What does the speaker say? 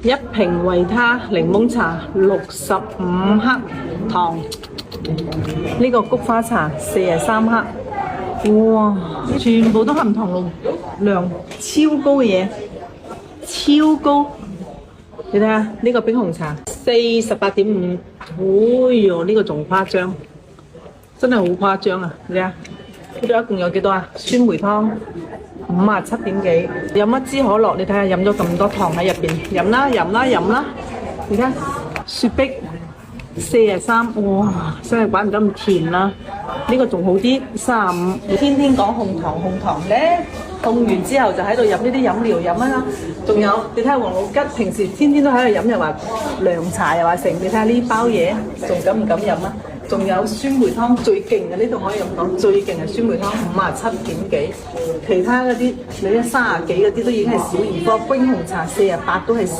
一瓶維他檸檬茶65克糖，呢個菊花茶43克，哇！全部都含糖量超高嘅嘢，超高！你睇下呢個冰紅茶48.5，哎喲呢個仲誇張，真係好誇張啊！你睇下，呢度一共有幾多啊？酸梅湯57點幾，飲一支可樂，你睇下飲咗咁多糖喺入邊，飲啦飲啦飲啦！你睇雪碧43，哇！真係怪唔得咁甜啦。呢個仲好啲，35。天天講控糖咧，控完之後就喺度飲呢啲飲料飲啊！仲有你睇下王老吉，平時天天都喺度飲，又話涼茶又話成，你睇下呢包嘢，仲敢唔敢飲啊？仲有酸梅湯最勁嘅，呢度可以咁講，最勁係酸梅湯57點幾，其他嗰啲你一30幾嗰啲都已經係小兒科，冰紅茶48都係小